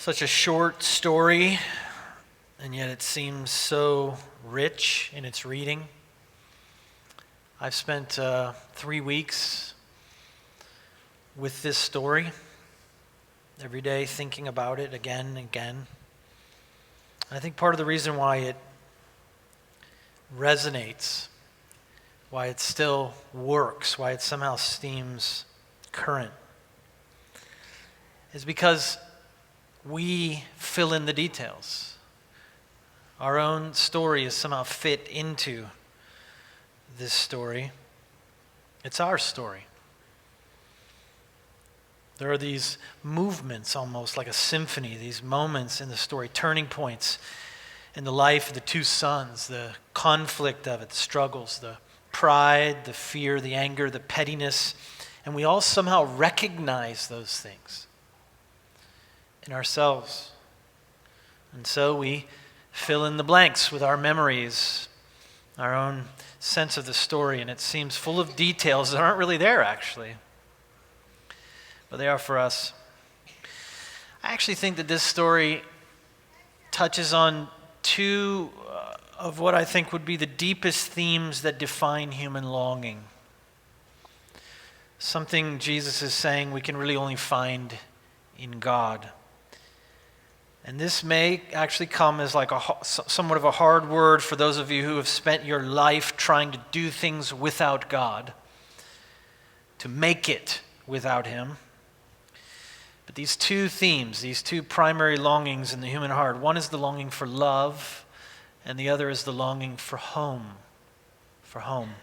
Such a short story, and yet it seems so rich in its reading. I've spent 3 weeks with this story, every day thinking about it again and again. And I think part of the reason why it resonates, why it still works, why it somehow seems current, is because we fill in the details. Our own story is somehow fit into this story. It's our story. There are these movements, almost like a symphony, these moments in the story, turning points in the life of the two sons, the conflict of it, the struggles, the pride, the fear, the anger, the pettiness, and we all somehow recognize those things in ourselves. And so we fill in the blanks with our memories, our own sense of the story, and it seems full of details that aren't really there, actually. But they are for us. I actually think that this story touches on two of what I think would be the deepest themes that define human longing. Something Jesus is saying we can really only find in God. And this may actually come as like somewhat of a hard word for those of you who have spent your life trying to do things without God, to make it without Him. But these two themes, these two primary longings in the human heart, one is the longing for love, and the other is the longing for home. For home.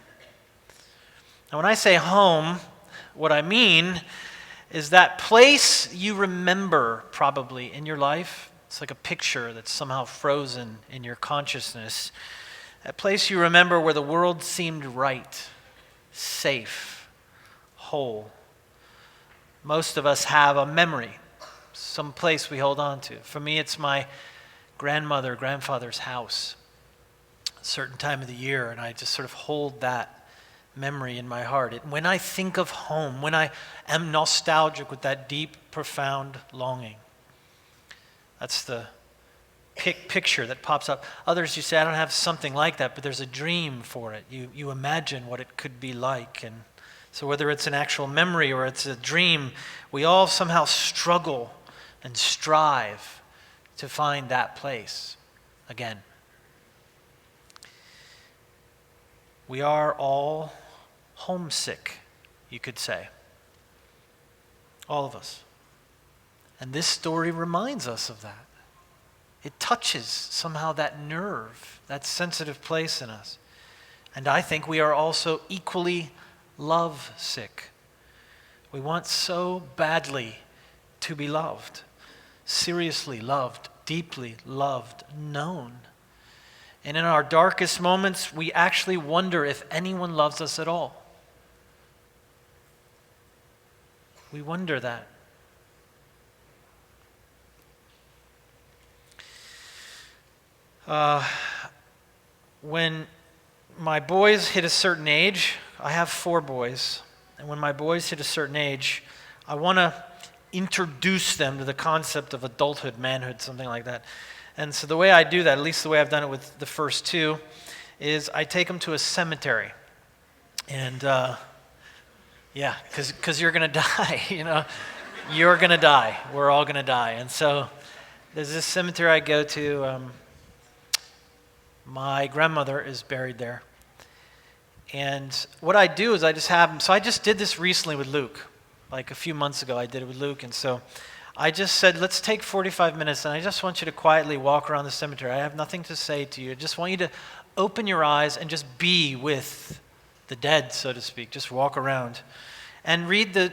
Now, when I say home, what I mean is that place you remember probably in your life. It's like a picture that's somehow frozen in your consciousness. That place you remember where the world seemed right, safe, whole. Most of us have a memory, some place we hold on to. For me, it's my grandfather's house, a certain time of the year, and I just sort of hold that memory in my heart. When I think of home, when I am nostalgic with that deep, profound longing, that's the picture that pops up. Others, you say, I don't have something like that, but there's a dream for it. You imagine what it could be like. And so whether it's an actual memory or it's a dream, we all somehow struggle and strive to find that place again. We are all homesick, you could say. All of us. And this story reminds us of that. It touches somehow that nerve, that sensitive place in us. And I think we are also equally love-sick. We want so badly to be loved, seriously loved, deeply loved, known. And in our darkest moments, we actually wonder if anyone loves us at all. We wonder that. When my boys hit a certain age, I have 4 boys, and when my boys hit a certain age, I want to introduce them to the concept of adulthood, manhood, something like that. And so the way I do that, at least the way I've done it with the first 2, is I take them to a cemetery. And because you're going to die, You're going to die. We're all going to die. And so there's this cemetery I go to. My grandmother is buried there. And what I do is I just have them. So I just did this recently with Luke. Like a few months ago, I did it with Luke. And so I just said, let's take 45 minutes, and I just want you to quietly walk around the cemetery. I have nothing to say to you. I just want you to open your eyes and just be with the dead, so to speak. Just walk around. And read the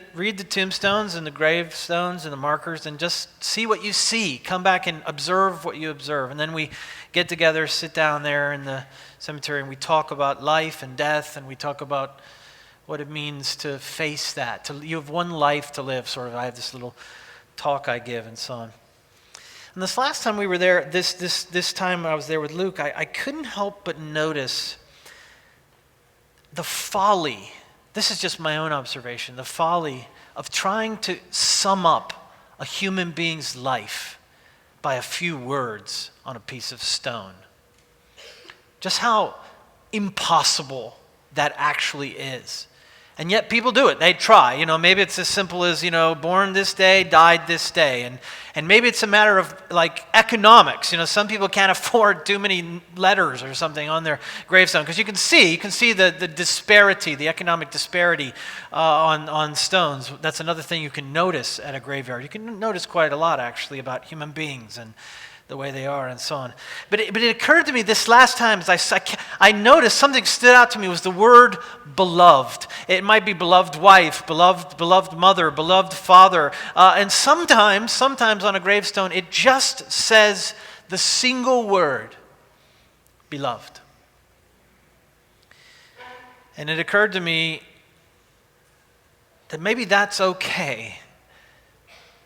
tombstones and the gravestones and the markers and just see what you see. Come back and observe what you observe. And then we get together, sit down there in the cemetery, and we talk about life and death, and we talk about what it means to face that. You have one life to live, sort of. I have this little talk I give and so on. And this last time we were there, this time I was there with Luke, I couldn't help but notice the folly. This is just my own observation, the folly of trying to sum up a human being's life by a few words on a piece of stone. Just how impossible that actually is. And yet people do it. They try. Maybe it's as simple as, born this day, died this day. And maybe it's a matter of like economics. Some people can't afford too many letters or something on their gravestone. Because you can see the disparity, the economic disparity on stones. That's another thing you can notice at a graveyard. You can notice quite a lot actually about human beings and the way they are and so on. But it occurred to me this last time as I noticed something stood out to me was the word beloved. It might be beloved wife, beloved mother, beloved father. And sometimes on a gravestone, it just says the single word, beloved. And it occurred to me that maybe that's okay.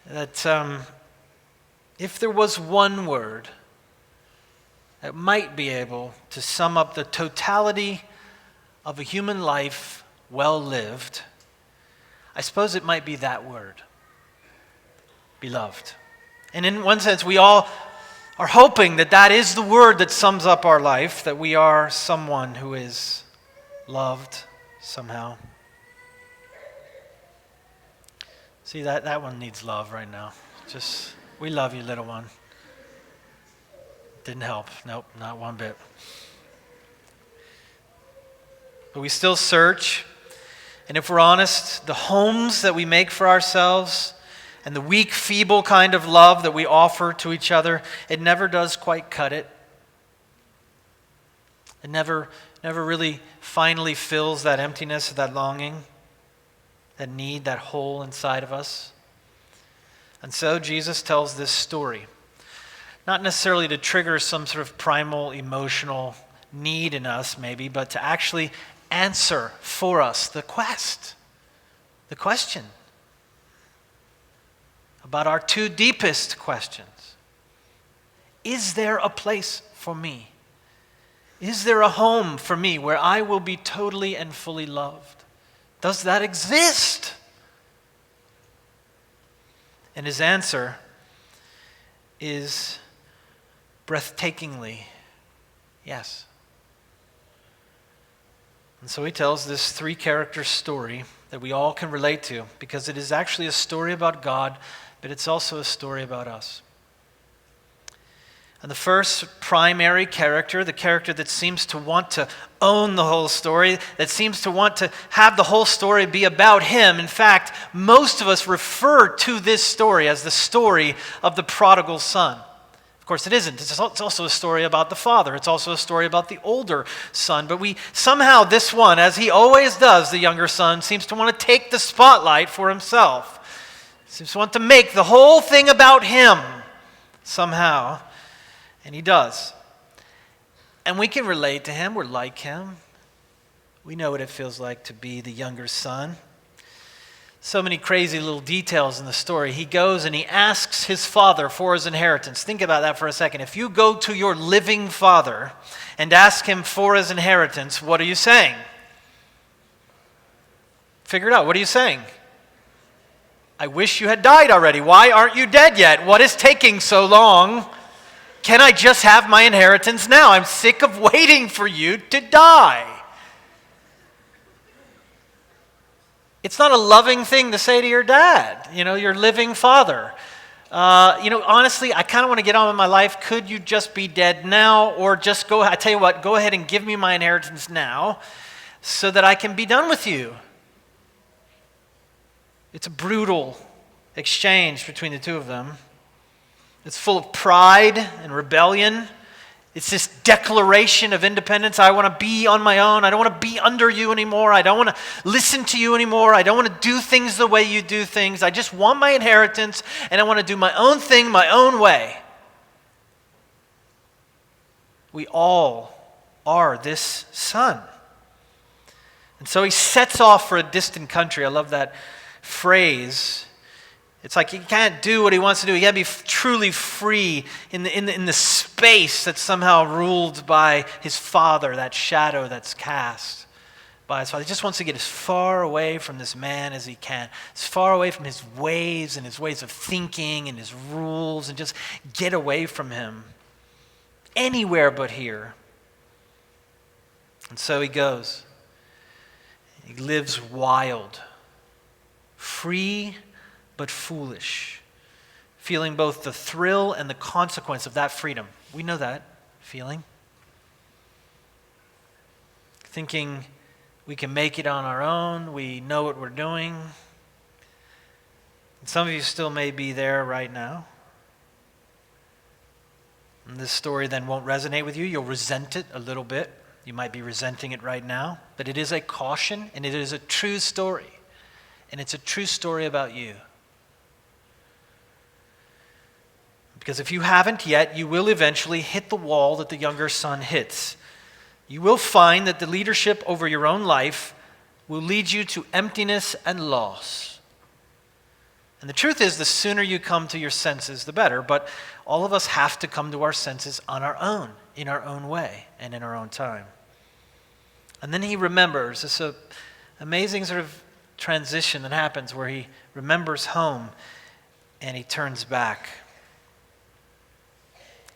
That if there was one word that might be able to sum up the totality of a human life well lived, I suppose it might be that word, beloved. And in one sense, we all are hoping that that is the word that sums up our life, that we are someone who is loved somehow. See, that one needs love right now. Just, we love you, little one. Didn't help. Nope, not one bit. But we still search. And if we're honest, the homes that we make for ourselves and the weak, feeble kind of love that we offer to each other, it never does quite cut it. It never really finally fills that emptiness, that longing, that need, that hole inside of us. And so Jesus tells this story, not necessarily to trigger some sort of primal emotional need in us maybe, but to actually answer for us the question about our two deepest questions. Is there a place for me? Is there a home for me where I will be totally and fully loved? Does that exist? And his answer is breathtakingly yes. And so he tells this three-character story that we all can relate to, because it is actually a story about God, but it's also a story about us. And the first primary character, the character that seems to want to own the whole story, that seems to want to have the whole story be about him. In fact, most of us refer to this story as the story of the prodigal son. Of course, it isn't. It's also a story about the father. It's also a story about the older son. But somehow this one, as he always does, the younger son, seems to want to take the spotlight for himself. Seems to want to make the whole thing about him somehow. And he does. And we can relate to him. We're like him. We know what it feels like to be the younger son. So many crazy little details in the story. He goes and he asks his father for his inheritance. Think about that for a second. If you go to your living father and ask him for his inheritance, what are you saying? Figure it out. What are you saying? I wish you had died already. Why aren't you dead yet? What is taking so long? Can I just have my inheritance now? I'm sick of waiting for you to die. It's not a loving thing to say to your dad, your living father. Honestly, I kind of want to get on with my life. Could you just be dead now? Or just I tell you what, go ahead and give me my inheritance now so that I can be done with you. It's a brutal exchange between the two of them. It's full of pride and rebellion. It's this declaration of independence. I want to be on my own. I don't want to be under you anymore. I don't want to listen to you anymore. I don't want to do things the way you do things. I just want my inheritance, and I want to do my own thing my own way. We all are this son. And so he sets off for a distant country. I love that phrase. It's like he can't do what he wants to do. He can't be truly free in the space that's somehow ruled by his father, that shadow that's cast by his father. He just wants to get as far away from this man as he can, as far away from his ways and his ways of thinking and his rules, and just get away from him. Anywhere but here. And so he goes. He lives wild, free but foolish, feeling both the thrill and the consequence of that freedom. We know that feeling. Thinking we can make it on our own, we know what we're doing. And some of you still may be there right now. And this story then won't resonate with you. You'll resent it a little bit. You might be resenting it right now. But it is a caution, and it is a true story. And it's a true story about you. Because if you haven't yet, you will eventually hit the wall that the younger son hits. You will find that the leadership over your own life will lead you to emptiness and loss. And the truth is, the sooner you come to your senses, the better. But all of us have to come to our senses on our own, in our own way, and in our own time. And then he remembers. This amazing sort of transition that happens where he remembers home and he turns back.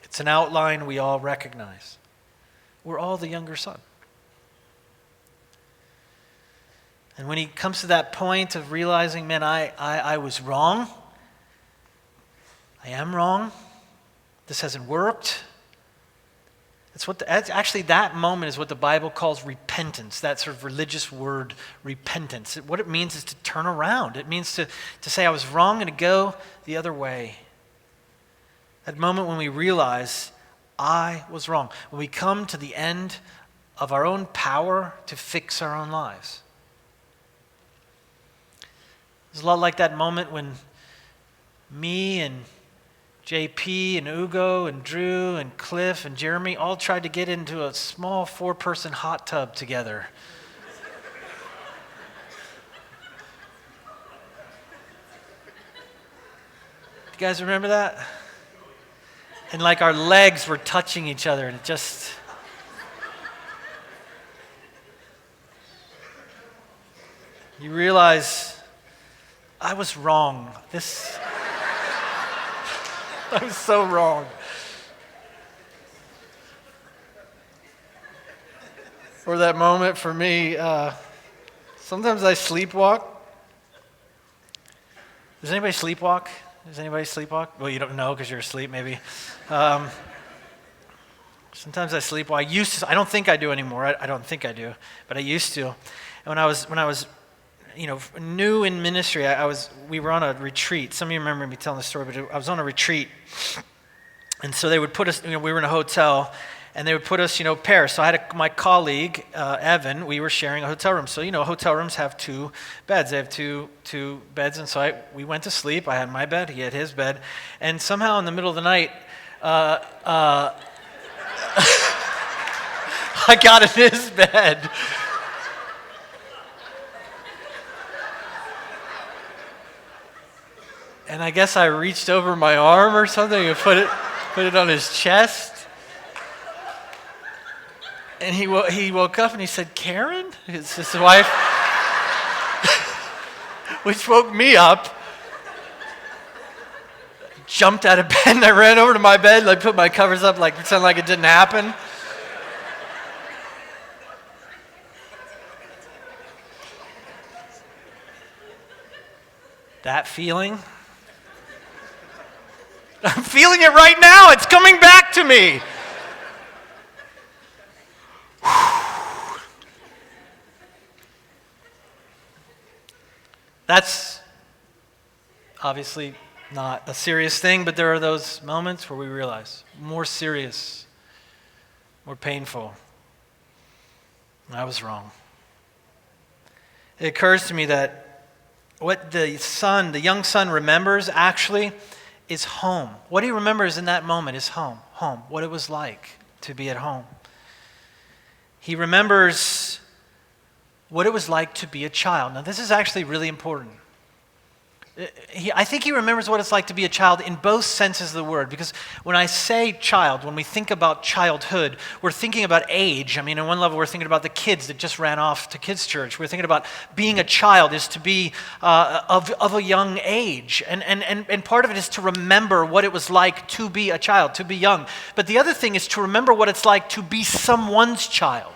It's an outline we all recognize. We're all the younger son. And when he comes to that point of realizing, man, I was wrong. I am wrong. This hasn't worked. Actually, that moment is what the Bible calls repentance, that sort of religious word, repentance. What it means is to turn around. It means to say, I was wrong and to go the other way. That moment when we realize, I was wrong. When we come to the end of our own power to fix our own lives. It's a lot like that moment when me and JP and Ugo and Drew and Cliff and Jeremy all tried to get into a small 4-person hot tub together. You guys remember that? And like our legs were touching each other and it just... You realize, I was wrong. I was so wrong. For that moment for me, sometimes I sleepwalk. Does anybody sleepwalk? Well, you don't know because you're asleep, maybe. Sometimes I sleepwalk. I don't think I do anymore. I don't think I do, but I used to. And when I was new in ministry, we were on a retreat. Some of you remember me telling the story, but I was on a retreat. And so they would put us, we were in a hotel, and they would put us, pairs. So I had my colleague, Evan, we were sharing a hotel room. So, hotel rooms have 2 beds. They have two beds, and so we went to sleep. I had my bed, he had his bed. And somehow in the middle of the night, I got in his bed. And I guess I reached over my arm or something and put it on his chest. And he woke up and he said, Karen? It's his wife. Which woke me up. Jumped out of bed and I ran over to my bed, put my covers up, pretend like it didn't happen. That feeling, I'm feeling it right now. It's coming back to me. That's obviously not a serious thing, but there are those moments where we realize more serious, more painful. I was wrong. It occurs to me that what the young son remembers actually is home. What he remembers in that moment is home, what it was like to be at home. He remembers what it was like to be a child. Now, this is actually really important I think he remembers what it's like to be a child in both senses of the word. Because when I say child, when we think about childhood, we're thinking about age. I mean, on one level, we're thinking about the kids that just ran off to kids' church. We're thinking about being a child is to be of a young age. And part of it is to remember what it was like to be a child, to be young. But the other thing is to remember what it's like to be someone's child.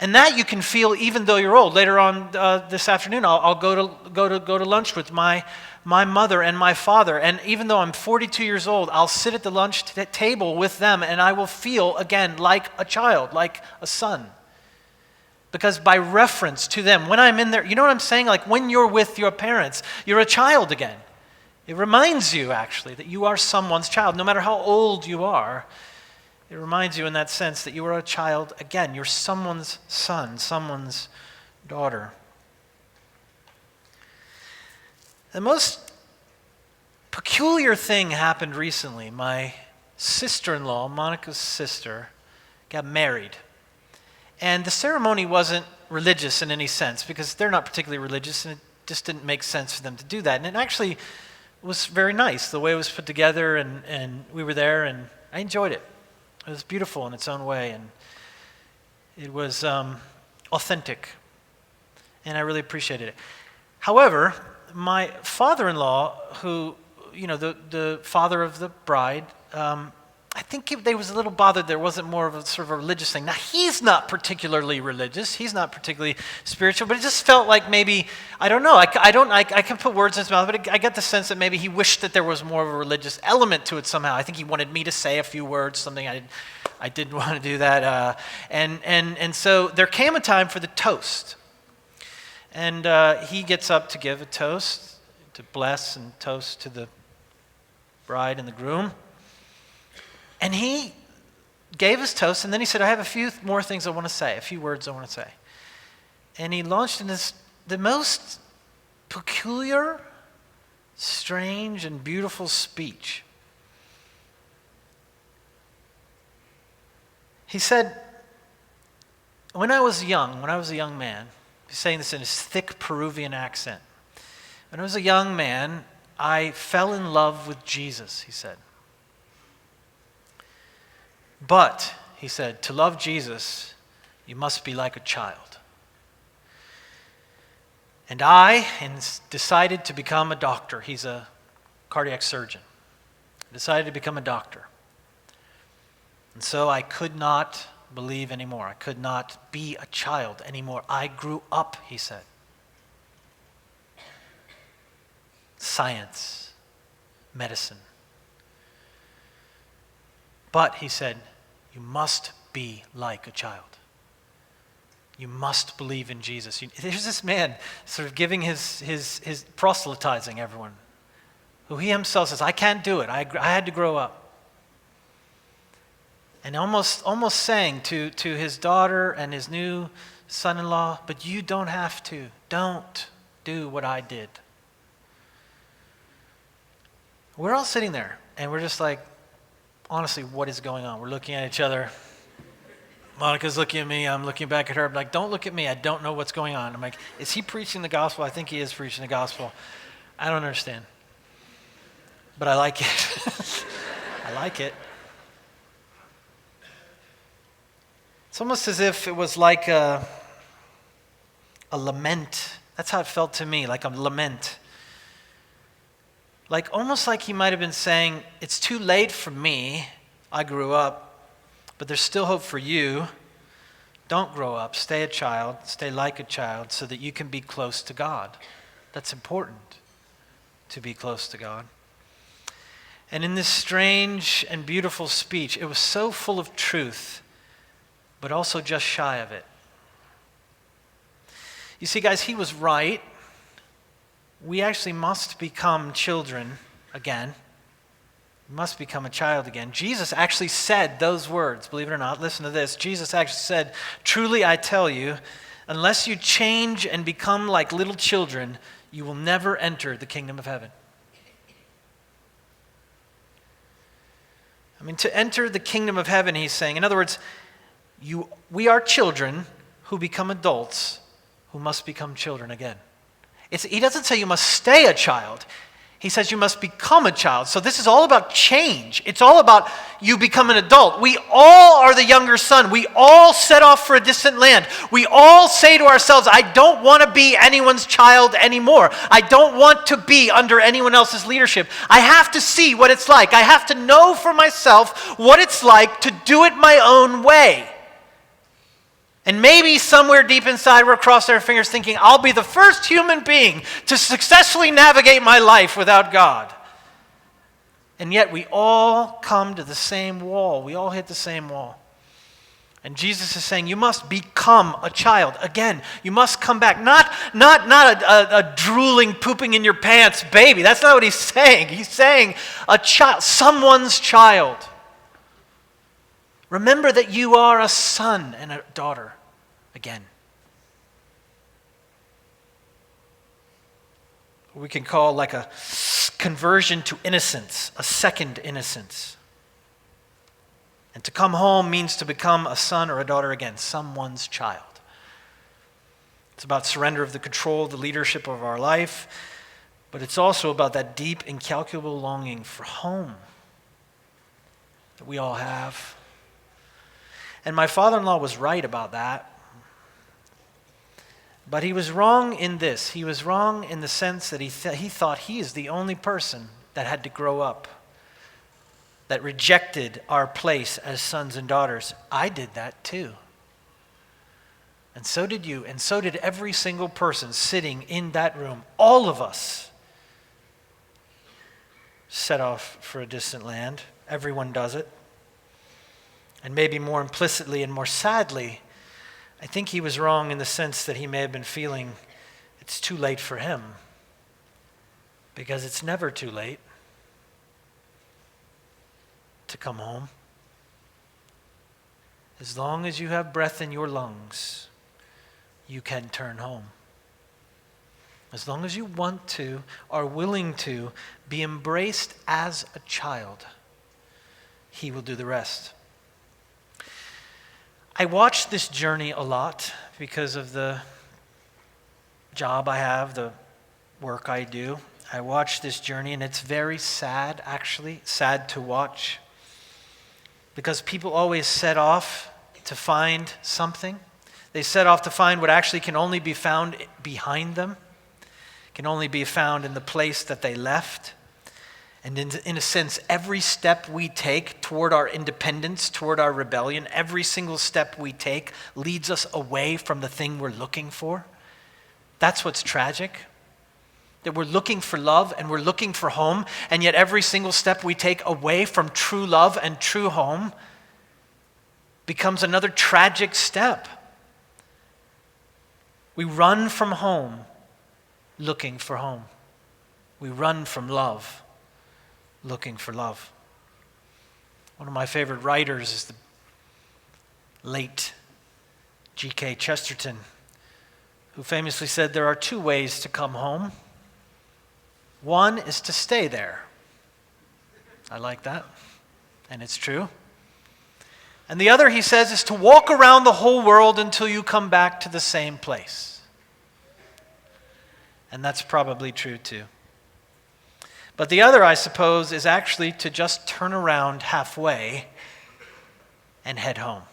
And that you can feel even though you're old. Later on this afternoon, I'll go to lunch with my mother and my father. And even though I'm 42 years old, I'll sit at the lunch table with them, and I will feel again like a child, like a son. Because by reference to them, when I'm in there, you know what I'm saying? Like when you're with your parents, you're a child again. It reminds you actually that you are someone's child, no matter how old you are. It reminds you in that sense that you are a child again. You're someone's son, someone's daughter. The most peculiar thing happened recently. My sister-in-law, Monica's sister, got married. And the ceremony wasn't religious in any sense because they're not particularly religious, and it just didn't make sense for them to do that. And it actually was very nice, the way it was put together, and we were there, and I enjoyed it. It was beautiful in its own way, and it was authentic, and I really appreciated it. However, my father-in-law, who, the father of the bride, I think they was a little bothered there wasn't more of a sort of a religious thing. Now, he's not particularly religious. He's not particularly spiritual, but it just felt like maybe, I don't know, I can put words in his mouth, but I get the sense that maybe he wished that there was more of a religious element to it somehow. I think he wanted me to say a few words, something I didn't want to do that. And so there came a time for the toast. And he gets up to give a toast, to bless and toast to the bride and the groom. And he gave his toast, and then he said, I have a few more things I want to say, a few words I want to say. And he launched in the most peculiar, strange, and beautiful speech. He said, when I was a young man, he's saying this in his thick Peruvian accent. When I was a young man, I fell in love with Jesus, he said. But, he said, to love Jesus, you must be like a child. And I decided to become a doctor. He's a cardiac surgeon. I decided to become a doctor. And so I could not believe anymore. I could not be a child anymore. I grew up, he said. Science, medicine. But, he said, you must be like a child. You must believe in Jesus. There's this man sort of giving his proselytizing everyone, who he himself says, I can't do it. I had to grow up. And almost saying to his daughter and his new son-in-law, but you don't have to. Don't do what I did. We're all sitting there, and we're just like, honestly, what is going on? We're looking at each other. Monica's looking at me. I'm looking back at her. I'm like, don't look at me. I don't know what's going on. I'm like, is he preaching the gospel? I think he is preaching the gospel. I don't understand. But I like it. I like it. It's almost as if it was like a lament. That's how it felt to me, like a lament. Like almost like he might have been saying, it's too late for me. I grew up, but there's still hope for you. Don't grow up. Stay a child. Stay like a child so that you can be close to God. That's important, to be close to God. And in this strange and beautiful speech, it was so full of truth, but also just shy of it. You see, guys, he was right. We actually must become children again. We must become a child again. Jesus actually said those words, believe it or not. Listen to this. Jesus actually said, truly I tell you, unless you change and become like little children, you will never enter the kingdom of heaven. I mean, to enter the kingdom of heaven, he's saying, in other words, we are children who become adults who must become children again. He doesn't say you must stay a child. He says you must become a child. So this is all about change. It's all about you become an adult. We all are the younger son. We all set off for a distant land. We all say to ourselves, I don't want to be anyone's child anymore. I don't want to be under anyone else's leadership. I have to see what it's like. I have to know for myself what it's like to do it my own way. And maybe somewhere deep inside we're crossing our fingers thinking, I'll be the first human being to successfully navigate my life without God. And yet we all come to the same wall. We all hit the same wall. And Jesus is saying, you must become a child. Again, you must come back. Not a drooling, pooping in your pants baby. That's not what he's saying. He's saying a child, someone's child. Remember that you are a son and a daughter again. We can call like a conversion to innocence, a second innocence. And to come home means to become a son or a daughter again, someone's child. It's about surrender of the control, the leadership of our life, but it's also about that deep, incalculable longing for home that we all have. And my father-in-law was right about that. But he was wrong in this. He was wrong in the sense that he thought he is the only person that had to grow up, that rejected our place as sons and daughters. I did that too. And so did you, and so did every single person sitting in that room. All of us set off for a distant land. Everyone does it. And maybe more implicitly and more sadly, I think he was wrong in the sense that he may have been feeling it's too late for him. Because it's never too late to come home. As long as you have breath in your lungs, you can turn home. As long as you want to, are willing to, be embraced as a child, he will do the rest. I watch this journey a lot because of the job I have, the work I do. I watch this journey, and it's very sad, actually, sad to watch. Because people always set off to find something. They set off to find what actually can only be found behind them, can only be found in the place that they left. And in a sense, every step we take toward our independence, toward our rebellion, every single step we take leads us away from the thing we're looking for. That's what's tragic. That we're looking for love and we're looking for home, and yet every single step we take away from true love and true home becomes another tragic step. We run from home looking for home. We run from love looking for love. One of my favorite writers is the late G.K. Chesterton, who famously said there are two ways to come home. One is to stay there. I like that, and it's true. And the other, he says, is to walk around the whole world until you come back to the same place. And that's probably true too. But the other, I suppose, is actually to just turn around halfway and head home.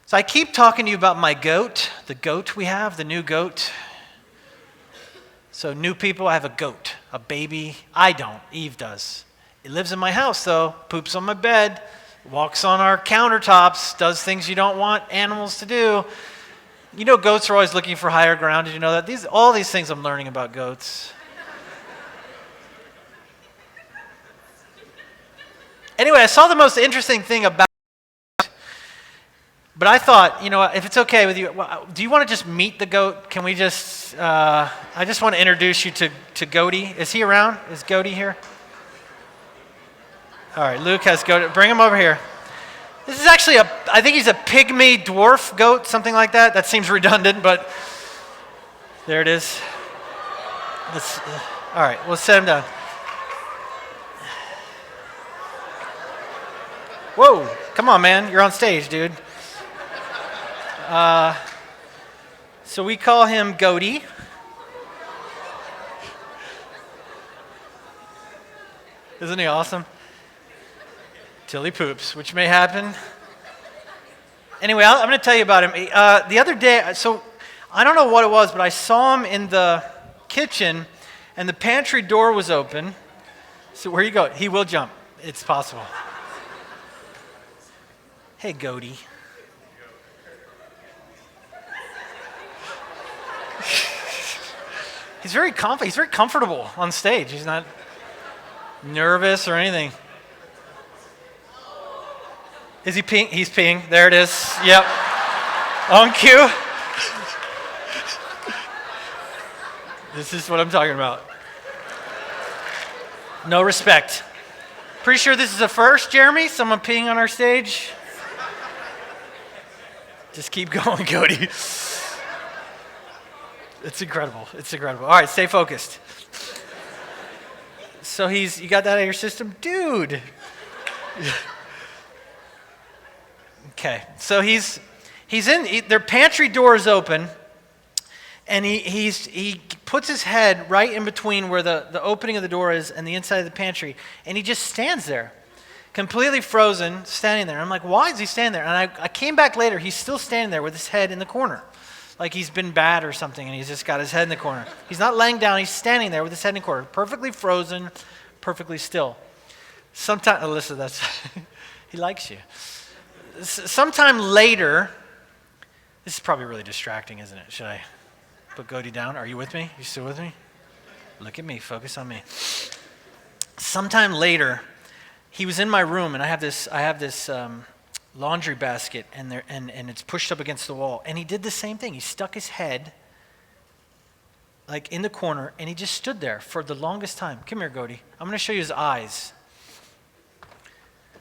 So I keep talking to you about my goat, the goat we have, the new goat. So new people, I have a goat, a baby. I don't, Eve does. It lives in my house though, poops on my bed, walks on our countertops, does things you don't want animals to do. You know, goats are always looking for higher ground. Did you know that? All these things I'm learning about goats. Anyway, I saw the most interesting thing about it, but I thought, you know, if it's okay with you, do you want to just meet the goat? Can we just, I just want to introduce you to Goaty. Is he around? Is Goaty here? All right, Luke has Goaty. Bring him over here. This is actually I think he's a pygmy dwarf goat, something like that. That seems redundant, but there it is. All right, we'll set him down. Whoa, come on, man. You're on stage, dude. So we call him Goaty. Isn't he awesome? Till he poops, which may happen. Anyway, I'm going to tell you about him. The other day, so I don't know what it was, but I saw him in the kitchen, and the pantry door was open. So where you go? He will jump. It's possible. Hey, Goaty. He's very confident. He's very comfortable on stage. He's not nervous or anything. Is he peeing? He's peeing. There it is. Yep. On cue. This is what I'm talking about. No respect. Pretty sure this is a first, Jeremy? Someone peeing on our stage? Just keep going, Cody. It's incredible. It's incredible. All right, stay focused. So you got that out of your system? Dude. Okay, so their pantry door is open, and he puts his head right in between where the opening of the door is and the inside of the pantry, and he just stands there, completely frozen, standing there. I'm like, why is he standing there? And I came back later, he's still standing there with his head in the corner, like he's been bad or something, and he's just got his head in the corner. He's not laying down, he's standing there with his head in the corner, perfectly frozen, perfectly still. Sometimes, Alyssa, he likes you. Sometime later, this is probably really distracting, isn't it? Should I put Cody down? Are you with me? You still with me? Look at me. Focus on me. Sometime later, he was in my room, and I have this laundry basket, and it's pushed up against the wall. And he did the same thing. He stuck his head like in the corner, and he just stood there for the longest time. Come here, Cody. I'm going to show you his eyes.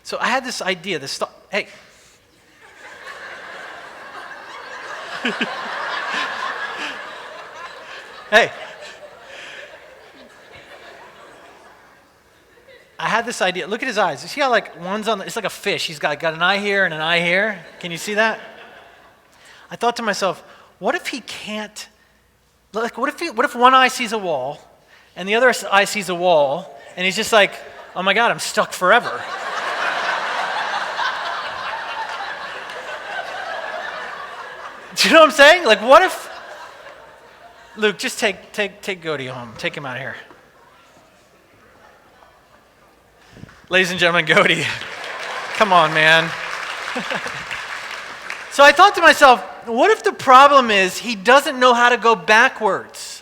So I had this idea. Hey. Hey, I had this idea. Look at his eyes. You see how one's it's like a fish. He's got an eye here and an eye here. Can you see that? I thought to myself, what if he can't, what if one eye sees a wall and the other eye sees a wall and he's just like, oh my God, I'm stuck forever. Do you know what I'm saying? Like, what if, Luke, just take Cody home. Take him out of here. Ladies and gentlemen, Cody. Come on, man. So I thought to myself, what if the problem is he doesn't know how to go backwards?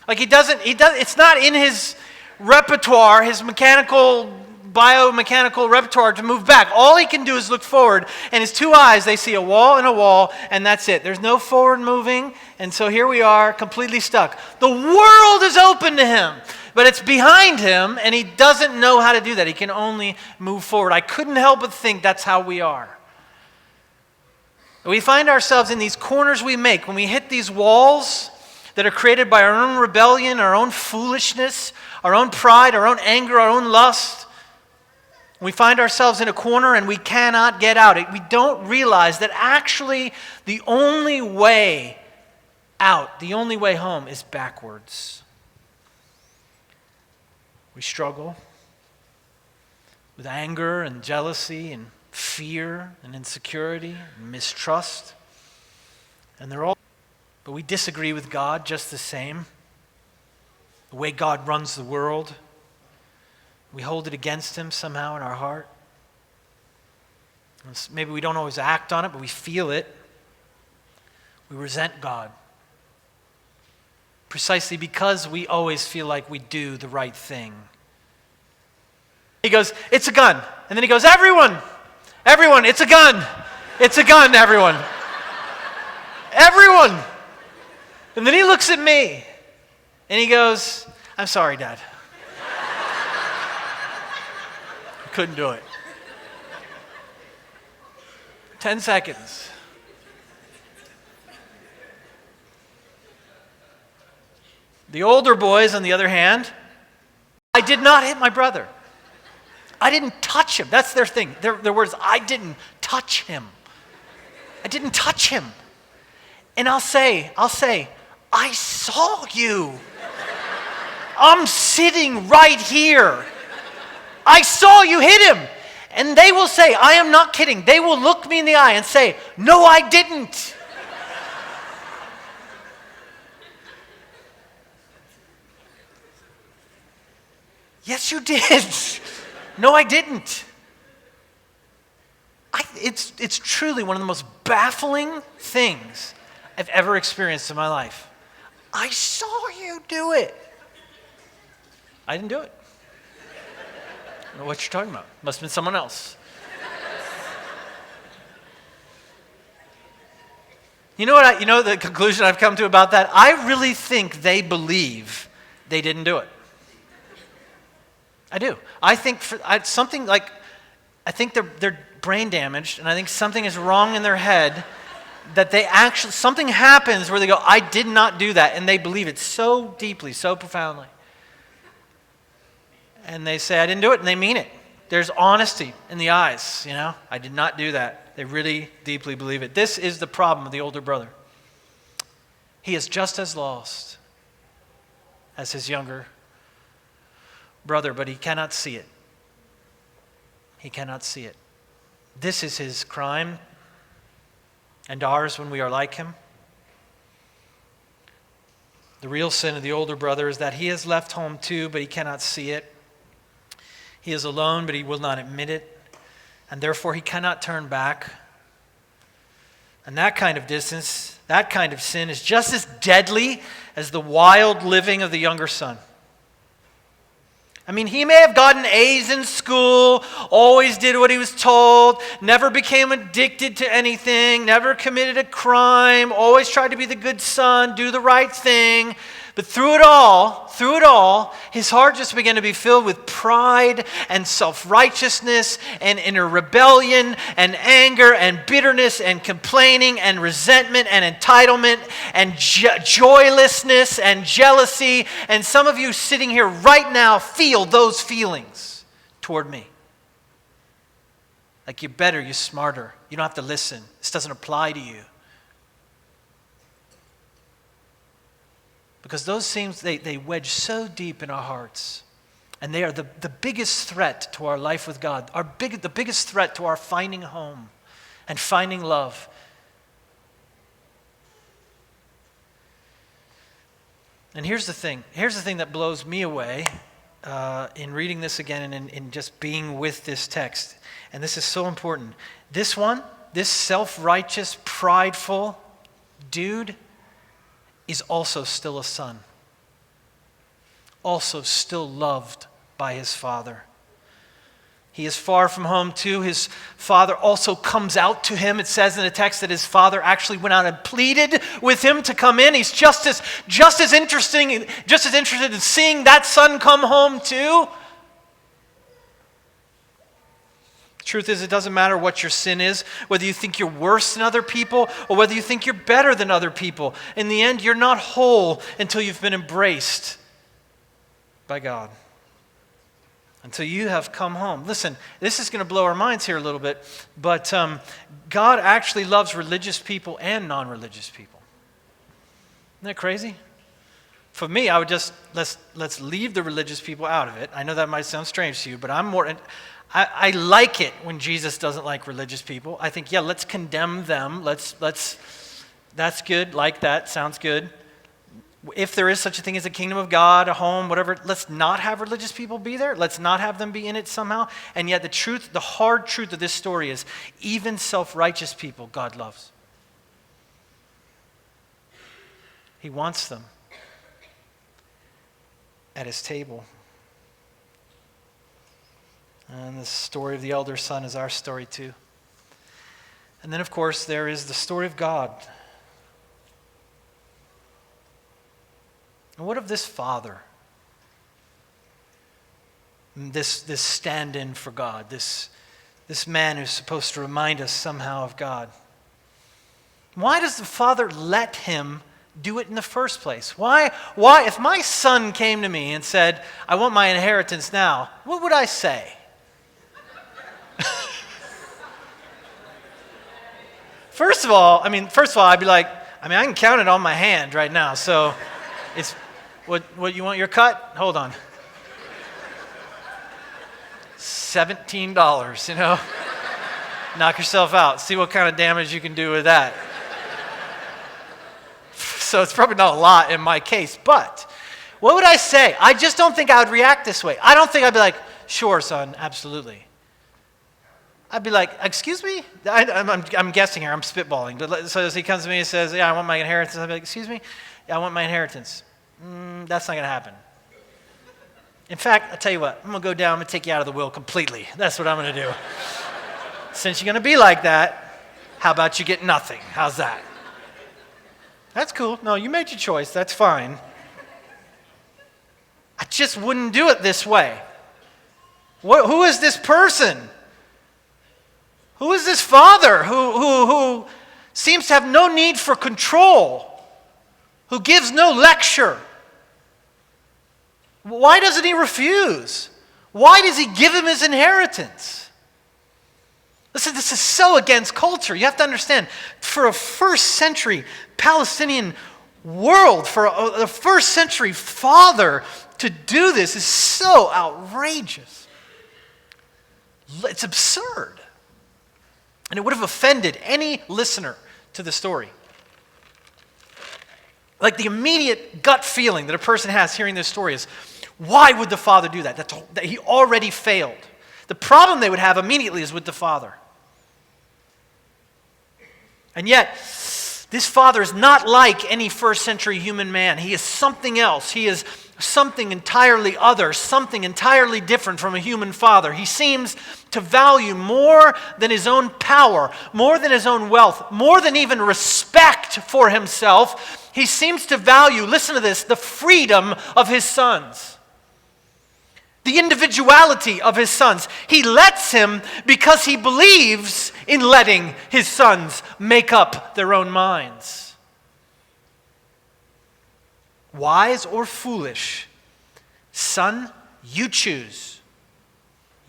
Like it's not in his repertoire, his biomechanical repertoire to move back. All he can do is look forward, and his two eyes, they see a wall, and that's it. There's no forward moving, and so here we are, completely stuck. The world is open to him, but it's behind him, and he doesn't know how to do that. He can only move forward. I couldn't help but think that's how we are. We find ourselves in these corners we make when we hit these walls that are created by our own rebellion, our own foolishness, our own pride, our own anger, our own lust. We find ourselves in a corner and we cannot get out. We don't realize that actually the only way out, the only way home is backwards. We struggle with anger and jealousy and fear and insecurity and mistrust. But we disagree with God just the same. The way God runs the world. We hold it against him somehow in our heart. Maybe we don't always act on it, but we feel it. We resent God. Precisely because we always feel like we do the right thing. He goes, it's a gun. And then he goes, everyone, it's a gun. It's a gun, everyone. Everyone. And then he looks at me and he goes, I'm sorry, Dad. Couldn't do it. 10 seconds. The older boys, on the other hand, I did not hit my brother. I didn't touch him. That's their thing. Their words, I didn't touch him. I didn't touch him. And I'll say, I saw you. I'm sitting right here. I saw you hit him. And they will say, I am not kidding. They will look me in the eye and say, no, I didn't. Yes, you did. No, I didn't. It's truly one of the most baffling things I've ever experienced in my life. I saw you do it. I didn't do it. I don't know what you're talking about. Must have been someone else. You know what? You know the conclusion I've come to about that? I really think they believe they didn't do it. I do. I think I think they're brain damaged, and I think something is wrong in their head that something happens where they go, I did not do that, and they believe it so deeply, so profoundly. And they say, I didn't do it, and they mean it. There's honesty in the eyes, I did not do that. They really deeply believe it. This is the problem of the older brother. He is just as lost as his younger brother, but he cannot see it. He cannot see it. This is his crime and ours when we are like him. The real sin of the older brother is that he has left home too, but he cannot see it. He is alone, but he will not admit it, and therefore he cannot turn back. And that kind of distance, that kind of sin is just as deadly as the wild living of the younger son. I mean, he may have gotten A's in school, always did what he was told, never became addicted to anything, never committed a crime, always tried to be the good son, do the right thing. But through it all, his heart just began to be filled with pride and self-righteousness and inner rebellion and anger and bitterness and complaining and resentment and entitlement and joylessness and jealousy. And some of you sitting here right now feel those feelings toward me. Like you're better, you're smarter, you don't have to listen. This doesn't apply to you. Because those things, they wedge so deep in our hearts. And they are the biggest threat to our life with God. The biggest threat to our finding home and finding love. And here's the thing. Here's the thing that blows me away in reading this again and in just being with this text. And this is so important. This self-righteous, prideful dude is also still a son, also still loved by his father. He is far from home too. His father also comes out to him. It says in the text that his father actually went out and pleaded with him to come in. He's just as interested in seeing that son come home too. Truth is, it doesn't matter what your sin is, whether you think you're worse than other people or whether you think you're better than other people. In the end, you're not whole until you've been embraced by God, until you have come home. Listen, this is going to blow our minds here a little bit, but God actually loves religious people and non-religious people. Isn't that crazy? For me, I would just, let's leave the religious people out of it. I know that might sound strange to you, but I like it when Jesus doesn't like religious people. I think, yeah, let's condemn them. That's good. Like that. Sounds good. If there is such a thing as a kingdom of God, a home, whatever, let's not have religious people be there. Let's not have them be in it somehow. And yet the hard truth of this story is even self-righteous people God loves. He wants them at his table. And the story of the elder son is our story too. And then, of course, there is the story of God. And what of this father? This stand-in for God, this man who's supposed to remind us somehow of God. Why does the father let him do it in the first place? Why? If my son came to me and said, I want my inheritance now, what would I say? First of all, I'd be like, I can count it on my hand right now. So it's, what you want your cut? Hold on. $17, Knock yourself out. See what kind of damage you can do with that. So it's probably not a lot in my case, but what would I say? I just don't think I would react this way. I don't think I'd be like, sure, son, absolutely. I'd be like, excuse me? I'm guessing here, I'm spitballing. But so as he comes to me and says, yeah, I want my inheritance, I'd be like, excuse me? Yeah, I want my inheritance. That's not going to happen. In fact, I'll tell you what, I'm going to go down, I'm going to take you out of the will completely. That's what I'm going to do. Since you're going to be like that, how about you get nothing? How's that? That's cool. No, you made your choice. That's fine. I just wouldn't do it this way. Who is this person? Who is this father who seems to have no need for control, who gives no lecture? Why doesn't he refuse? Why does he give him his inheritance? Listen, this is so against culture. You have to understand, for a first century Palestinian world, for a first century father to do this is so outrageous. It's absurd. And it would have offended any listener to the story. Like the immediate gut feeling that a person has hearing this story is, why would the father do that? That he already failed. The problem they would have immediately is with the father. And yet, this father is not like any first century human man. He is something else. He is something entirely other, something entirely different from a human father. He seems to value more than his own power, more than his own wealth, more than even respect for himself. He seems to value, listen to this, the freedom of his sons. The individuality of his sons. He lets him because he believes in letting his sons make up their own minds. Wise or foolish, son, you choose.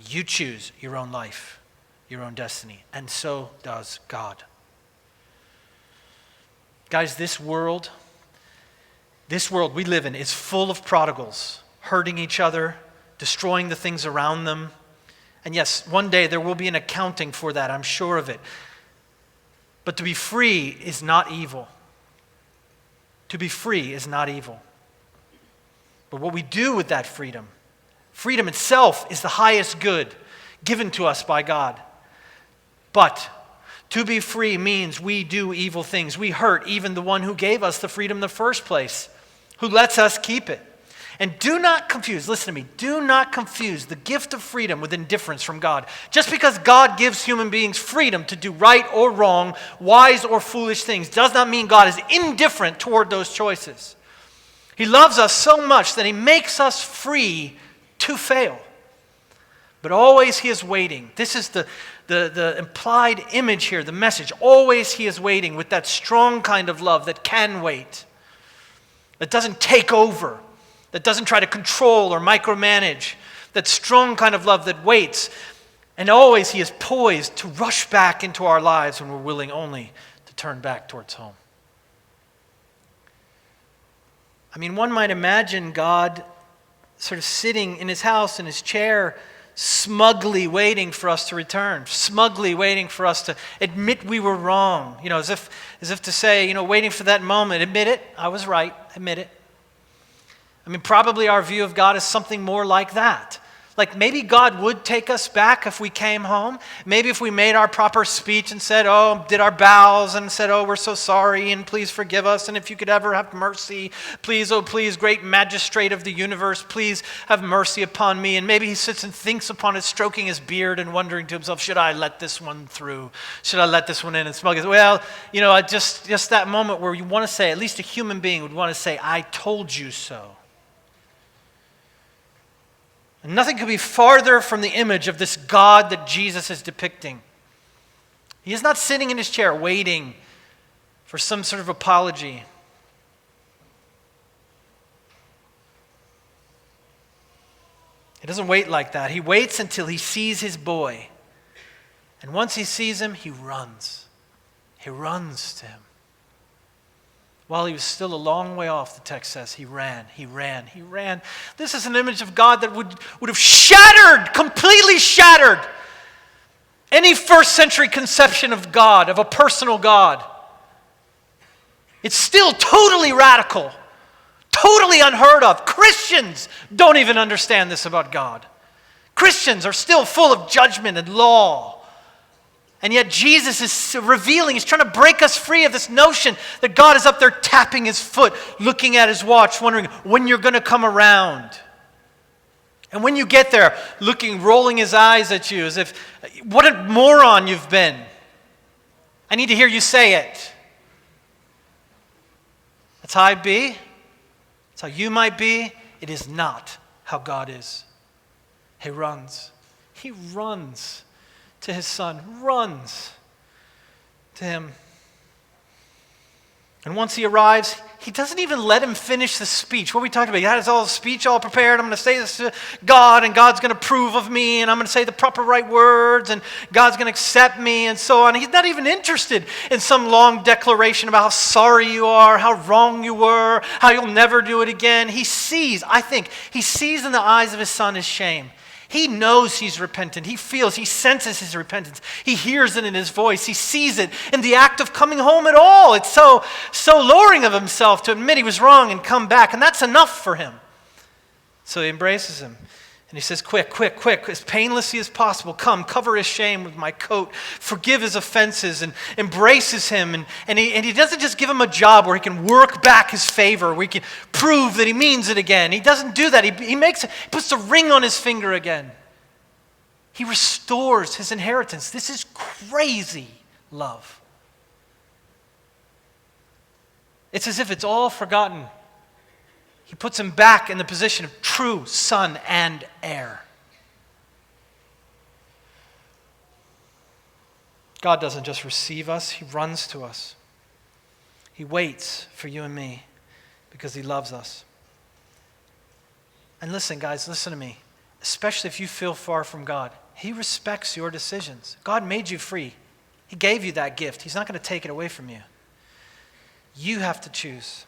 You choose your own life, your own destiny, and so does God. Guys, this world we live in is full of prodigals, hurting each other, destroying the things around them. And yes, one day there will be an accounting for that, I'm sure of it. But to be free is not evil. To be free is not evil. But what we do with that freedom itself is the highest good given to us by God. But to be free means we do evil things. We hurt even the one who gave us the freedom in the first place, who lets us keep it. And do not confuse, listen to me, do not confuse the gift of freedom with indifference from God. Just because God gives human beings freedom to do right or wrong, wise or foolish things, does not mean God is indifferent toward those choices. He loves us so much that he makes us free to fail. But always he is waiting. This is the implied image here, the message. Always he is waiting with that strong kind of love that can wait, that doesn't take over, that doesn't try to control or micromanage, that strong kind of love that waits. And always he is poised to rush back into our lives when we're willing only to turn back towards home. I mean, one might imagine God sort of sitting in his house, in his chair, smugly waiting for us to return, smugly waiting for us to admit we were wrong, as if to say, waiting for that moment, admit it, I was right, admit it. I mean, probably our view of God is something more like that. Like maybe God would take us back if we came home. Maybe if we made our proper speech and said, did our bows and said, we're so sorry and please forgive us. And if you could ever have mercy, please, great magistrate of the universe, please have mercy upon me. And maybe he sits and thinks upon it, stroking his beard and wondering to himself, should I let this one through? Should I let this one in and smug it? Well, just that moment where you want to say, at least a human being would want to say, I told you so. And nothing could be farther from the image of this God that Jesus is depicting. He is not sitting in his chair waiting for some sort of apology. He doesn't wait like that. He waits until he sees his boy. And once he sees him, he runs. He runs to him. While he was still a long way off, the text says, he ran. This is an image of God that would have shattered, completely shattered any first century conception of God, of a personal God. It's still totally radical, totally unheard of. Christians don't even understand this about God. Christians are still full of judgment and law. And yet Jesus is revealing, he's trying to break us free of this notion that God is up there tapping his foot, looking at his watch, wondering when you're going to come around. And when you get there, rolling his eyes at you as if, what a moron you've been. I need to hear you say it. That's how I'd be. That's how you might be. It is not how God is. He runs. He runs to his son, runs to him. And once he arrives, he doesn't even let him finish the speech. What we talked about, he has all the speech all prepared. I'm going to say this to God, and God's going to approve of me, and I'm going to say the proper right words, and God's going to accept me, and so on. He's not even interested in some long declaration about how sorry you are, how wrong you were, how you'll never do it again. He sees in the eyes of his son his shame. He knows he's repentant. He feels, he senses his repentance. He hears it in his voice. He sees it in the act of coming home at all. It's so lowering of himself to admit he was wrong and come back. And that's enough for him. So he embraces him. And he says, quick, as painlessly as possible, come, cover his shame with my coat, forgive his offenses, and embraces him. And he doesn't just give him a job where he can work back his favor, where he can prove that he means it again. He doesn't do that. He puts a ring on his finger again. He restores his inheritance. This is crazy love. It's as if it's all forgotten. He puts him back in the position of true son and heir. God doesn't just receive us, he runs to us. He waits for you and me because he loves us. And listen, guys, listen to me. Especially if you feel far from God, he respects your decisions. God made you free. He gave you that gift. He's not going to take it away from you. You have to choose.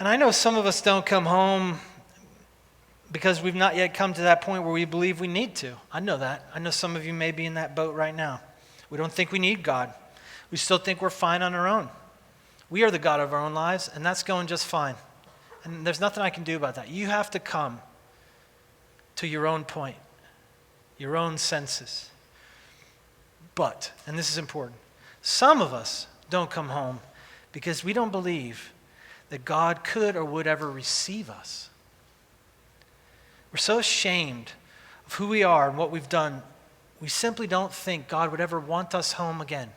And I know some of us don't come home because we've not yet come to that point where we believe we need to. I know that. I know some of you may be in that boat right now. We don't think we need God. We still think we're fine on our own. We are the God of our own lives, and that's going just fine. And there's nothing I can do about that. You have to come to your own point, your own senses. But, and this is important, some of us don't come home because we don't believe that God could or would ever receive us. We're so ashamed of who we are and what we've done, we simply don't think God would ever want us home again.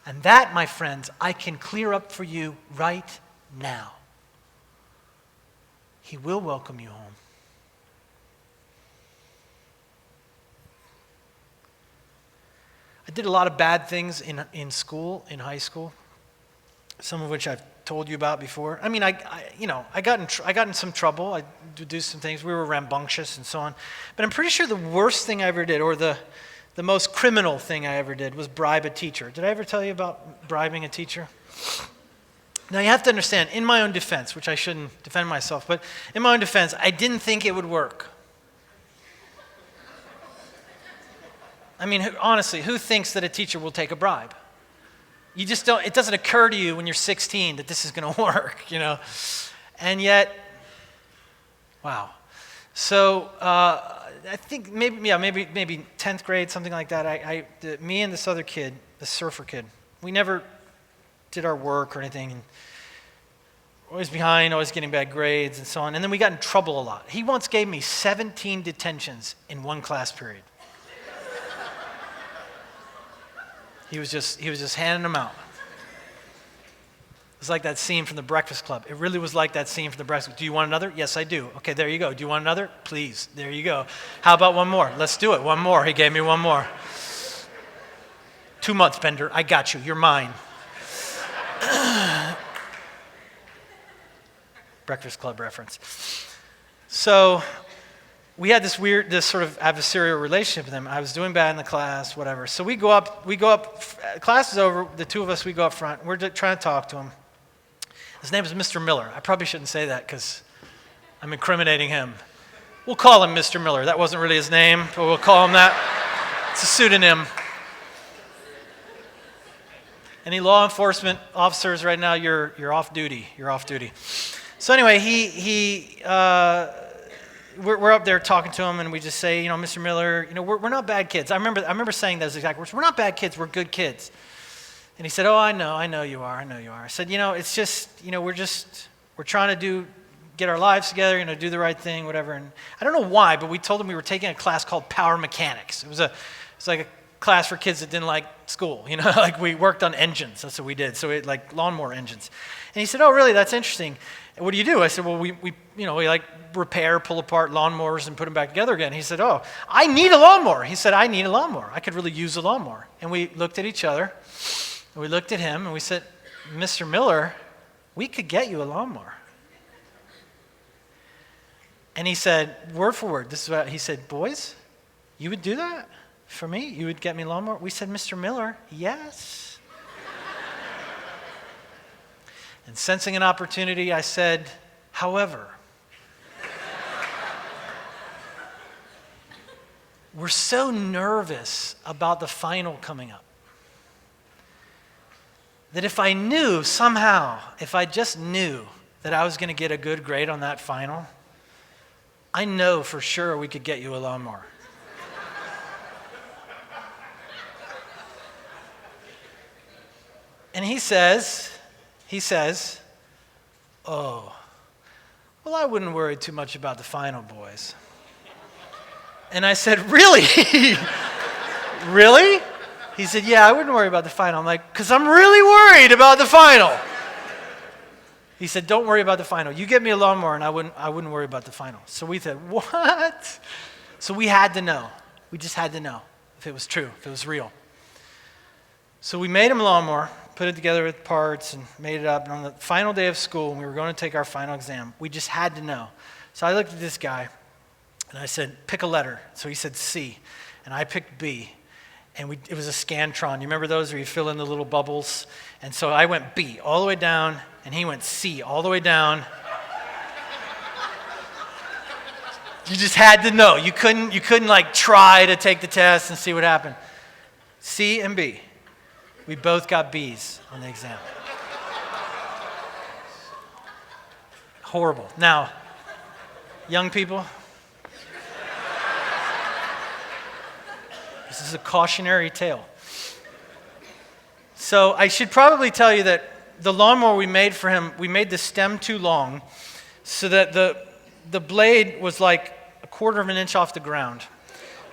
And that, my friends, I can clear up for you right now. He will welcome you home. I did a lot of bad things in school, in high school, some of which I've told you about before. I mean, I got in some trouble. I would do some things. We were rambunctious and so on. But I'm pretty sure the worst thing I ever did, or the most criminal thing I ever did, was bribe a teacher. Did I ever tell you about bribing a teacher? Now, you have to understand, in my own defense, which I shouldn't defend myself, but in my own defense, I didn't think it would work. I mean, honestly, who thinks that a teacher will take a bribe? You just don't, it doesn't occur to you when you're 16 that this is going to work, you know. And yet, wow. So I think maybe 10th grade, something like that, me and this other kid, the surfer kid, we never did our work or anything. And always behind, always getting bad grades and so on. And then we got in trouble a lot. He once gave me 17 detentions in one class period. He was just handing them out. It was like that scene from The Breakfast Club. It really was like that scene from The Breakfast Club. Do you want another? Yes, I do. Okay, there you go. Do you want another? Please. There you go. How about one more? Let's do it. One more. He gave me one more. 2 months, Bender. I got you. You're mine. Breakfast Club reference. So we had this sort of adversarial relationship with him. I was doing bad in the class, whatever. So we go up, class is over, the two of us, we go up front. We're trying to talk to him. His name is Mr. Miller. I probably shouldn't say that because I'm incriminating him. We'll call him Mr. Miller. That wasn't really his name, but we'll call him that. It's a pseudonym. Any law enforcement officers right now, you're off duty. You're off duty. So anyway, we're up there talking to him, and we just say, Mr. Miller, we're not bad kids. I remember saying those exact words. We're not bad kids. We're good kids. And he said, oh, I know you are. I said, it's just, we're trying to get our lives together, do the right thing, whatever. And I don't know why, but we told him we were taking a class called Power Mechanics. It was like a class for kids that didn't like school, like we worked on engines. That's what we did. So we like lawnmower engines. And he said, oh, really? That's interesting. And what do you do? I said, well, we like repair, pull apart lawnmowers and put them back together again. He said, oh, I need a lawnmower. He said, I need a lawnmower. I could really use a lawnmower. And we looked at each other. And we looked at him and we said, Mr. Miller, we could get you a lawnmower. And he said, word for word, he said, boys, you would do that for me? You would get me a lawnmower? We said, Mr. Miller, yes. And sensing an opportunity, I said, however, we're so nervous about the final coming up that if I knew somehow, if I just knew that I was going to get a good grade on that final, I know for sure we could get you a lawnmower. And he says, oh, well, I wouldn't worry too much about the final, boys. And I said, really? Really? He said, yeah, I wouldn't worry about the final. I'm like, because I'm really worried about the final. He said, don't worry about the final. You get me a lawnmower and I wouldn't worry about the final. So we said, what? So we had to know. We just had to know if it was true, if it was real. So we made him a lawnmower, put it together with parts and made it up. And on the final day of school, when we were going to take our final exam, we just had to know. So I looked at this guy and I said, pick a letter. So he said C. And I picked B. And it was a Scantron. You remember those where you fill in the little bubbles? And so I went B all the way down, and he went C all the way down. You just had to know. You couldn't like try to take the test and see what happened. C and B. We both got B's on the exam. Horrible. Now, young people, this is a cautionary tale. So I should probably tell you that the lawnmower we made for him, we made the stem too long so that the blade was like 1/4 of an inch off the ground.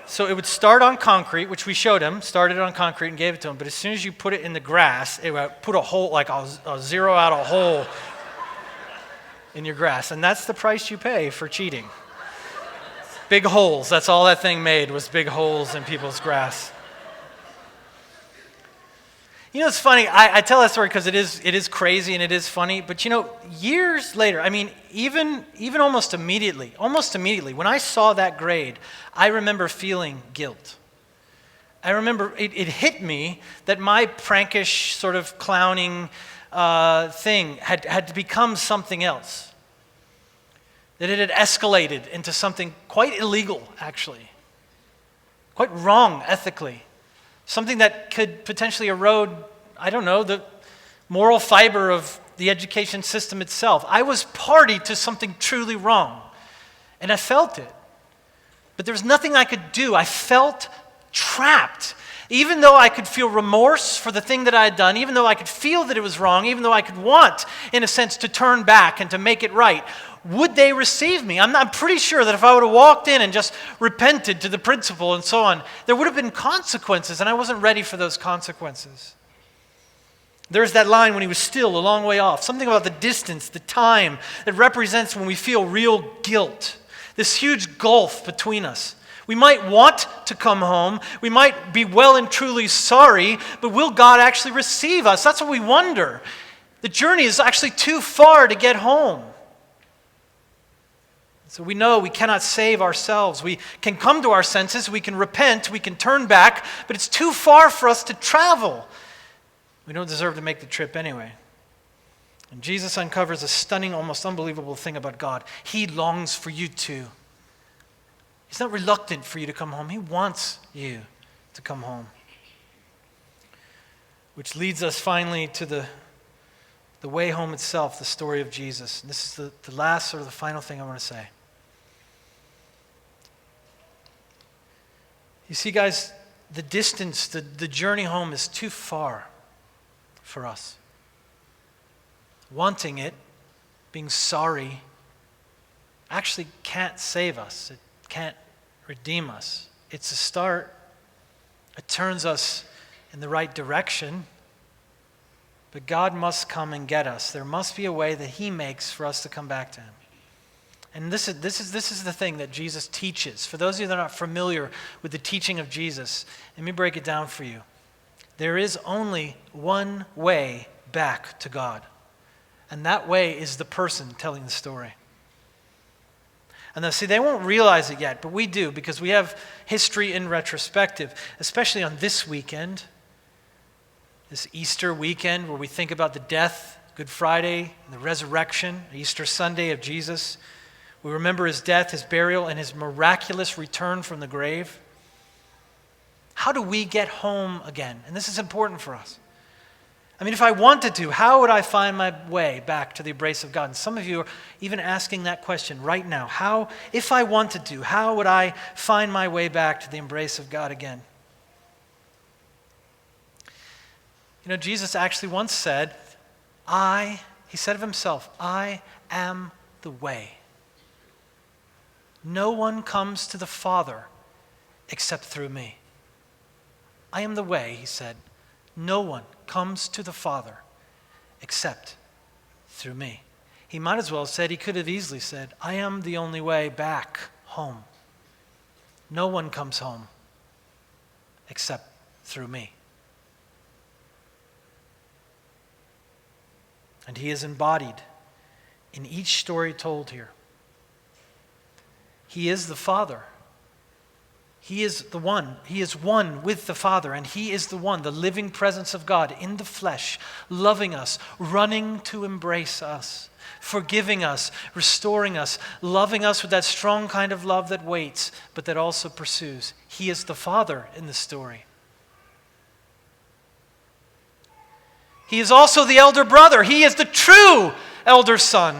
So it would start on concrete, which we showed him, started on concrete and gave it to him. But as soon as you put it in the grass, it would put a hole, like a zero out a hole in your grass. And that's the price you pay for cheating. Big holes. That's all that thing made, was big holes in people's grass. It's funny. I tell that story because it is crazy and it is funny. But years later, I mean, even almost immediately, when I saw that grade, I remember feeling guilt. I remember it hit me that my prankish sort of clowning thing had become something else. That it had escalated into something quite illegal, actually. Quite wrong ethically. Something that could potentially erode, I don't know, the moral fiber of the education system itself. I was party to something truly wrong, and I felt it. But there was nothing I could do. I felt trapped. Even though I could feel remorse for the thing that I had done, even though I could feel that it was wrong, even though I could want, in a sense, to turn back and to make it right, would they receive me? I'm pretty sure that if I would have walked in and just repented to the principal and so on, there would have been consequences, and I wasn't ready for those consequences. There's that line when he was still a long way off, something about the distance, the time that represents when we feel real guilt, this huge gulf between us. We might want to come home, we might be well and truly sorry, but will God actually receive us? That's what we wonder. The journey is actually too far to get home. So we know we cannot save ourselves. We can come to our senses, we can repent, we can turn back, but it's too far for us to travel. We don't deserve to make the trip anyway. And Jesus uncovers a stunning, almost unbelievable thing about God. He longs for you too. He's not reluctant for you to come home. He wants you to come home. Which leads us finally to the way home itself, the story of Jesus. And this is the last or the final thing I want to say. You see, guys, the distance, the journey home is too far for us. Wanting it, being sorry, actually can't save us. It can't redeem us. It's a start. It turns us in the right direction. But God must come and get us. There must be a way that He makes for us to come back to Him. And this is the thing that Jesus teaches. For those of you that are not familiar with the teaching of Jesus, let me break it down for you. There is only one way back to God. And that way is the person telling the story. And now, see, they won't realize it yet, but we do, because we have history in retrospective, especially on this weekend, this Easter weekend, where we think about the death, Good Friday, and the resurrection, Easter Sunday of Jesus. We remember His death, His burial, and His miraculous return from the grave. How do we get home again? And this is important for us. I mean, if I wanted to, how would I find my way back to the embrace of God? And some of you are even asking that question right now. If I wanted to, how would I find my way back to the embrace of God again? You know, Jesus actually once said, He said of Himself, I am the way. No one comes to the Father except through me. I am the way, He said. No one comes to the Father except through me. He might as well have said, He could have easily said, I am the only way back home. No one comes home except through me. And He is embodied in each story told here. He is the Father. He is the one. He is one with the Father, and He is the one, the living presence of God in the flesh, loving us, running to embrace us, forgiving us, restoring us, loving us with that strong kind of love that waits, but that also pursues. He is the Father in the story. He is also the elder brother. He is the true elder son,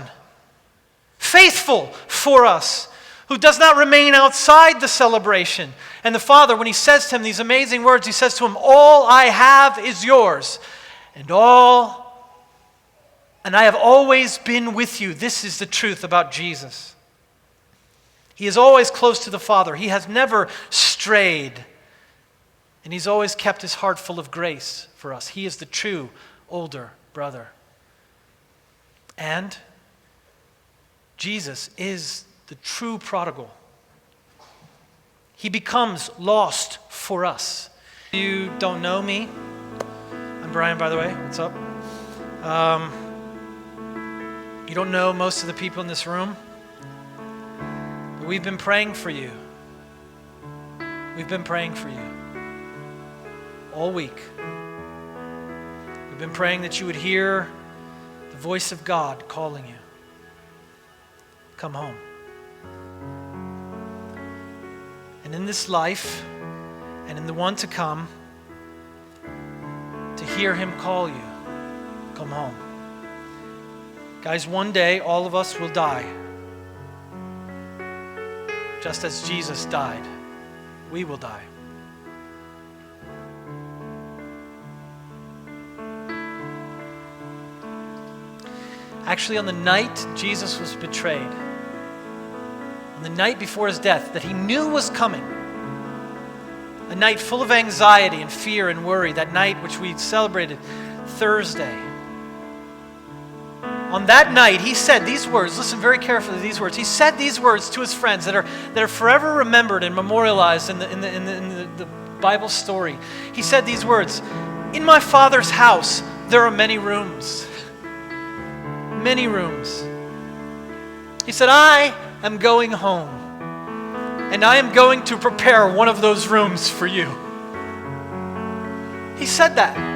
faithful for us, who does not remain outside the celebration. And the Father, when He says to him these amazing words, He says to him, all I have is yours, and I have always been with you. This is the truth about Jesus. He is always close to the Father. He has never strayed, and He's always kept His heart full of grace for us. He is the true older brother. And Jesus is the true prodigal. He becomes lost for us. You don't know me. I'm Brian, by the way. What's up? You don't know most of the people in this room. But we've been praying for you. We've been praying for you all week. We've been praying that you would hear the voice of God calling you. Come home. And in this life, and in the one to come, to hear Him call you, come home. Guys, one day all of us will die. Just as Jesus died, we will die. Actually, on the night Jesus was betrayed, on the night before His death that He knew was coming, a night full of anxiety and fear and worry, that night which we celebrated Thursday. On that night, He said these words, listen very carefully to these words. He said these words to His friends that are forever remembered and memorialized in the Bible story. He said these words, "In my Father's house there are many rooms." Many rooms. He said, "I am going home, and I am going to prepare one of those rooms for you. He said that.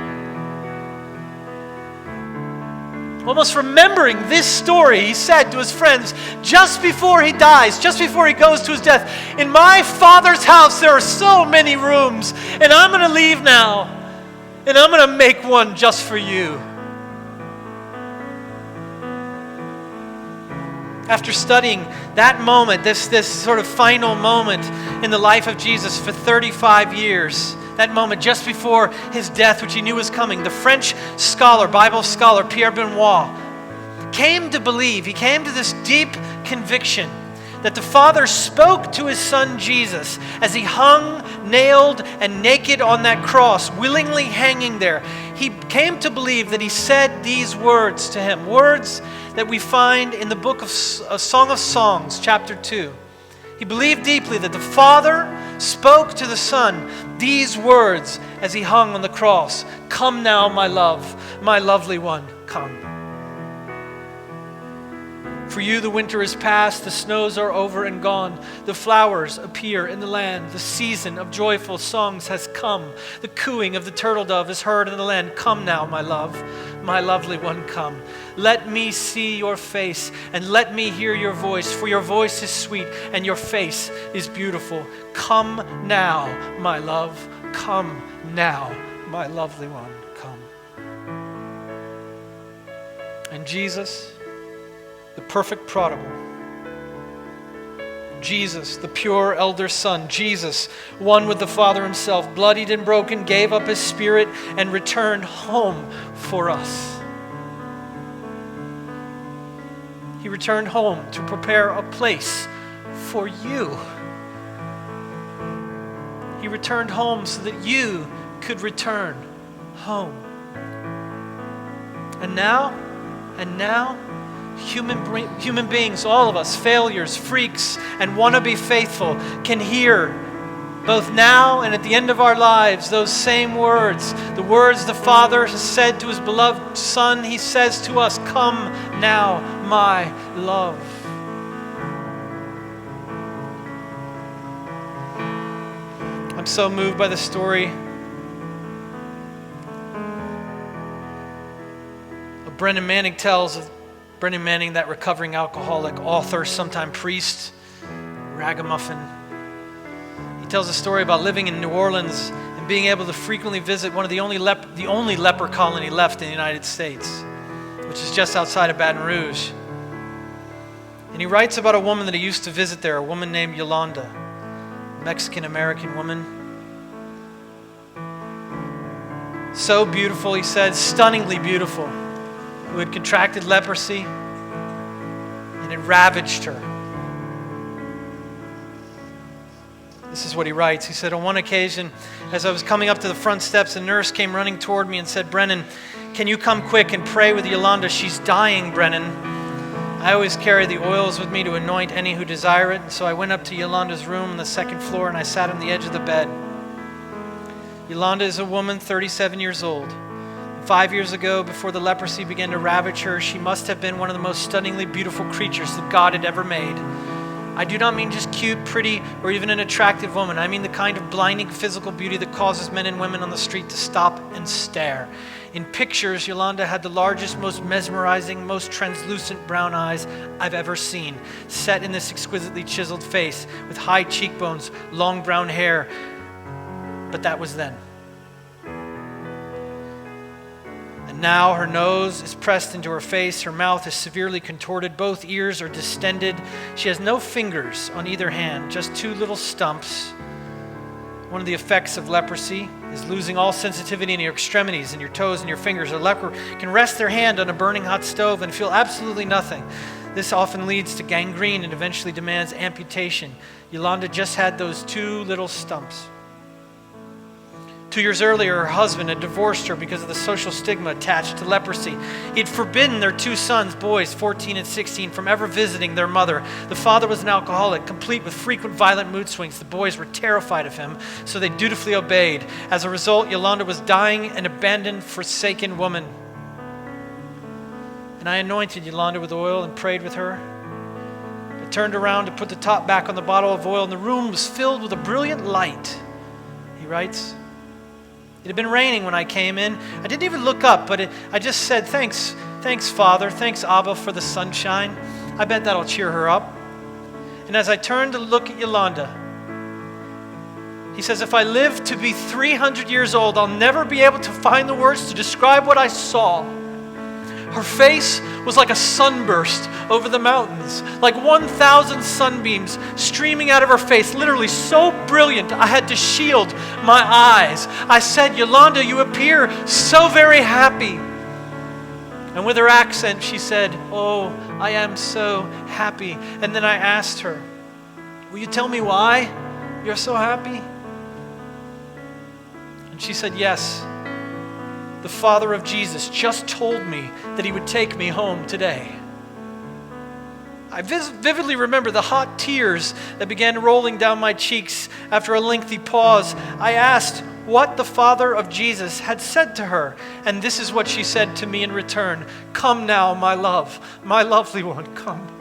Almost remembering this story, he said to his friends just before he dies, just before he goes to his death, in my Father's house there are so many rooms, and I'm going to leave now, and I'm going to make one just for you. After studying that moment, this sort of final moment in the life of Jesus for 35 years, that moment just before his death, which he knew was coming, the French scholar, Bible scholar, Pierre Benoit, came to believe, he came to this deep conviction that the Father spoke to his Son Jesus as he hung, nailed, and naked on that cross, willingly hanging there. He came to believe that he said these words to him, words that we find in the book of Song of Songs, chapter 2. He believed deeply that the Father spoke to the Son these words as he hung on the cross. Come now, my love, my lovely one, come. For you the winter is past, the snows are over and gone. The flowers appear in the land. The season of joyful songs has come. The cooing of the turtle dove is heard in the land. Come now, my love, my lovely one, come. Let me see your face and let me hear your voice, for your voice is sweet and your face is beautiful. Come now, my love, come now, my lovely one, come. And Jesus, the perfect prodigal, Jesus, the pure elder son, Jesus, one with the Father himself, bloodied and broken, gave up his spirit and returned home for us. He returned home to prepare a place for you. He returned home so that you could return home. And now, human beings, all of us, failures, freaks, and wannabe faithful, can hear both now and at the end of our lives those same words. The words the Father has said to his beloved Son, he says to us, come now, my love. I'm so moved by the story of Brennan Manning tells of Brennan Manning, that recovering alcoholic, author, sometime priest, ragamuffin. He tells a story about living in New Orleans and being able to frequently visit one of the only leper colony left in the United States, which is just outside of Baton Rouge. And he writes about a woman that he used to visit there, a woman named Yolanda, a Mexican-American woman. So beautiful, he said, stunningly beautiful, who had contracted leprosy, and it ravaged her. This is what he writes. He said, on one occasion, as I was coming up to the front steps, a nurse came running toward me and said, Brennan, can you come quick and pray with Yolanda? She's dying, Brennan. I always carry the oils with me to anoint any who desire it, and so I went up to Yolanda's room on the second floor, and I sat on the edge of the bed. Yolanda is a woman 37 years old. 5 years ago, before the leprosy began to ravage her, she must have been one of the most stunningly beautiful creatures that God had ever made. I do not mean just cute, pretty, or even an attractive woman. I mean the kind of blinding physical beauty that causes men and women on the street to stop and stare. In pictures, Yolanda had the largest, most mesmerizing, most translucent brown eyes I've ever seen, set in this exquisitely chiseled face, with high cheekbones, long brown hair. But that was then. Now her nose is pressed into her face, her mouth is severely contorted, both ears are distended. She has no fingers on either hand, just two little stumps. One of the effects of leprosy is losing all sensitivity in your extremities, in your toes and your fingers. A leper can rest their hand on a burning hot stove and feel absolutely nothing. This often leads to gangrene and eventually demands amputation. Yolanda just had those two little stumps. 2 years earlier, her husband had divorced her because of the social stigma attached to leprosy. He'd forbidden their two sons, boys 14 and 16, from ever visiting their mother. The father was an alcoholic, complete with frequent violent mood swings. The boys were terrified of him, so they dutifully obeyed. As a result, Yolanda was dying, an abandoned, forsaken woman. And I anointed Yolanda with oil and prayed with her. But He turned around to put the top back on the bottle of oil, and the room was filled with a brilliant light. He writes, it had been raining when I came in. I didn't even look up, but I just said, thanks, Father, thanks, Abba, for the sunshine. I bet that'll cheer her up. And as I turned to look at Yolanda, he says, if I live to be 300 years old, I'll never be able to find the words to describe what I saw. Her face was like a sunburst over the mountains, like 1,000 sunbeams streaming out of her face, literally so brilliant I had to shield my eyes. I said, Yolanda, you appear so very happy. And with her accent, she said, oh, I am so happy. And then I asked her, will you tell me why you're so happy? And she said, yes. The Father of Jesus just told me that He would take me home today. I vividly remember the hot tears that began rolling down my cheeks after a lengthy pause. I asked what the Father of Jesus had said to her, and this is what she said to me in return. Come now, my love, my lovely one, come.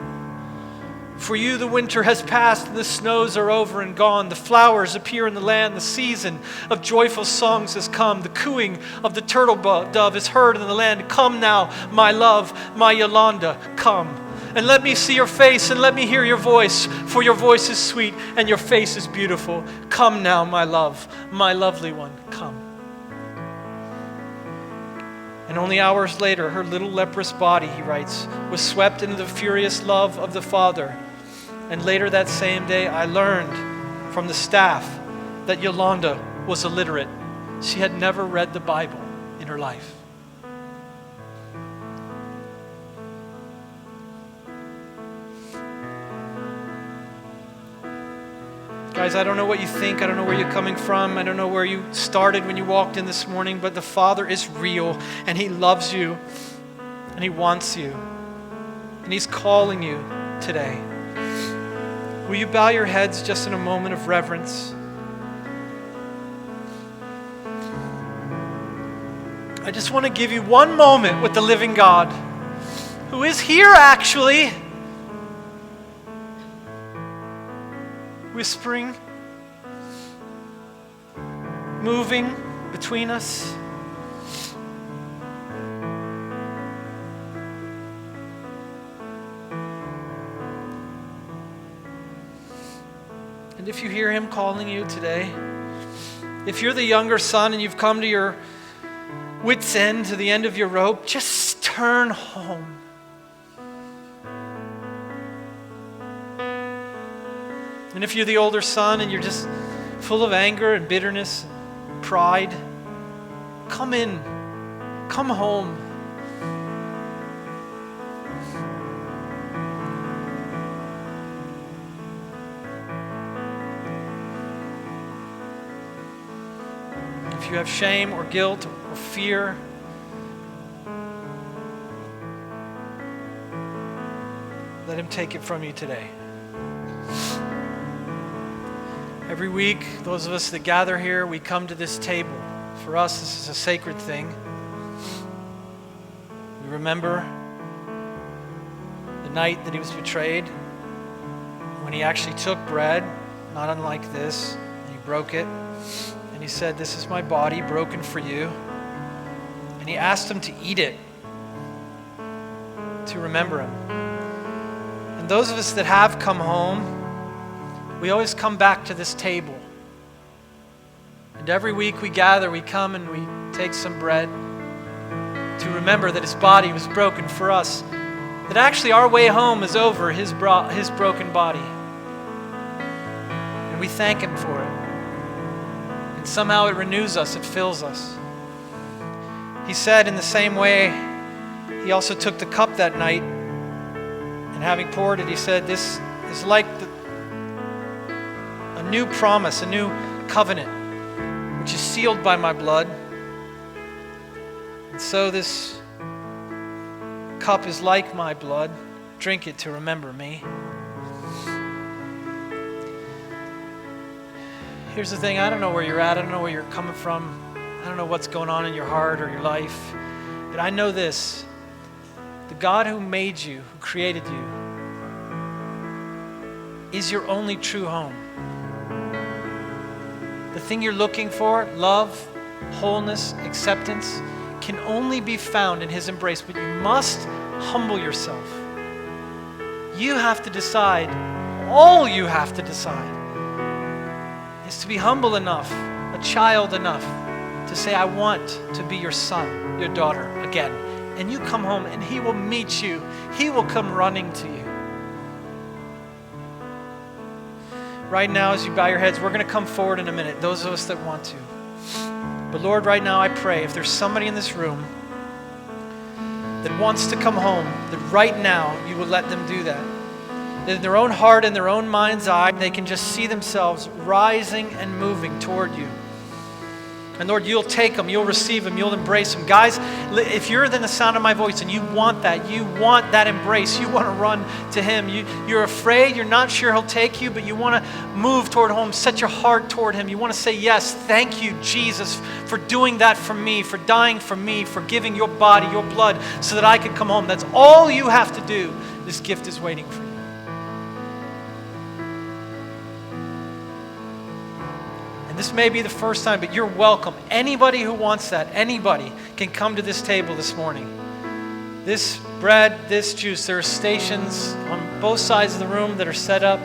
For you the winter has passed and the snows are over and gone. The flowers appear in the land. The season of joyful songs has come. The cooing of the turtle dove is heard in the land. Come now, my love, my Yolanda, come. And let me see your face and let me hear your voice, for your voice is sweet and your face is beautiful. Come now, my love, my lovely one, come. And only hours later, her little leprous body, he writes, was swept into the furious love of the Father. And later that same day, I learned from the staff that Yolanda was illiterate. She had never read the Bible in her life. Guys, I don't know what you think. I don't know where you're coming from. I don't know where you started when you walked in this morning, but the Father is real, and He loves you, and He wants you, and He's calling you today. Will you bow your heads just in a moment of reverence? I just want to give you one moment with the living God, who is here actually, whispering, moving between us. And if you hear Him calling you today, if you're the younger son and you've come to your wit's end, to the end of your rope, just turn home. And if you're the older son and you're just full of anger and bitterness, and pride, come in, come home. If you have shame or guilt or fear, let Him take it from you today. Every week, those of us that gather here, we come to this table. For us, this is a sacred thing. We remember the night that He was betrayed, when He actually took bread, not unlike this, and He broke it. And He said, this is my body broken for you. And He asked them to eat it, to remember Him. And those of us that have come home, we always come back to this table. And every week we gather, we come and we take some bread to remember that His body was broken for us. That actually our way home is over His broken body. And we thank Him for it. And somehow it renews us, it fills us. He said in the same way, He also took the cup that night, and having poured it, He said, this is like a new promise, a new covenant, which is sealed by my blood. And so this cup is like my blood. Drink it to remember me. Here's the thing, I don't know where you're at. I don't know where you're coming from. I don't know what's going on in your heart or your life. But I know this. The God who made you, who created you, is your only true home. The thing you're looking for, love, wholeness, acceptance, can only be found in his embrace, but you must humble yourself. You have to decide, all you have to decide is to be humble enough, a child enough, to say, I want to be your son, your daughter again. And you come home and he will meet you. He will come running to you. Right now, as you bow your heads, we're going to come forward in a minute, those of us that want to. But Lord, right now I pray, if there's somebody in this room that wants to come home, that right now you will let them do that. That in their own heart and their own mind's eye, they can just see themselves rising and moving toward you. And Lord, you'll take them, you'll receive them, you'll embrace them. Guys, if you're within the sound of my voice and you want that embrace, you want to run to him. You're afraid, you're not sure he'll take you, but you want to move toward home, set your heart toward him. You want to say, yes, thank you, Jesus, for doing that for me, for dying for me, for giving your body, your blood, so that I could come home. That's all you have to do. This gift is waiting for you. This may be the first time, but you're welcome. Anybody who wants that, anybody can come to this table this morning. This bread, this juice, there are stations on both sides of the room that are set up.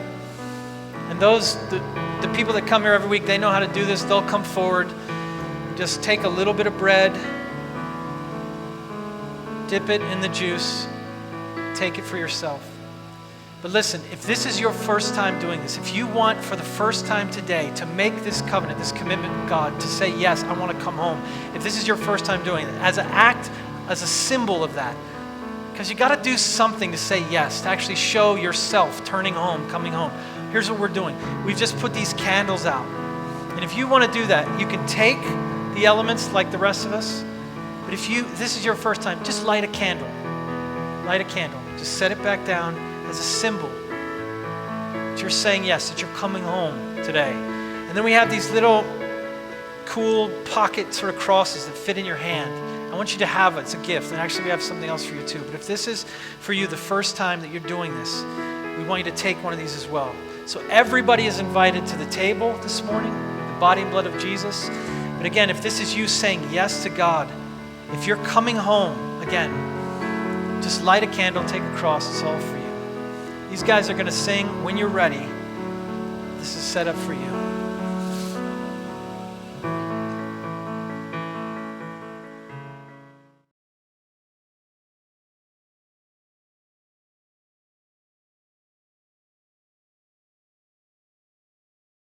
And the people that come here every week, they know how to do this. They'll come forward, just take a little bit of bread, dip it in the juice, take it for yourself. But listen, if this is your first time doing this, if you want for the first time today to make this covenant, this commitment with God, to say, yes, I want to come home. If this is your first time doing it, as an act, as a symbol of that, because you got to do something to say yes, to actually show yourself turning home, coming home. Here's what we're doing. We've just put these candles out. And if you want to do that, you can take the elements like the rest of us. But if this is your first time, just light a candle. Light a candle. Just set it back down as a symbol that you're saying yes, that you're coming home today. And then we have these little cool pocket sort of crosses that fit in your hand. I want you to have it. It's a gift. And actually we have something else for you too. But if this is for you the first time that you're doing this, we want you to take one of these as well. So everybody is invited to the table this morning, the body and blood of Jesus. But again, if this is you saying yes to God, if you're coming home, again, just light a candle, take a cross. It's all for you. These guys are going to sing when you're ready. This is set up for you.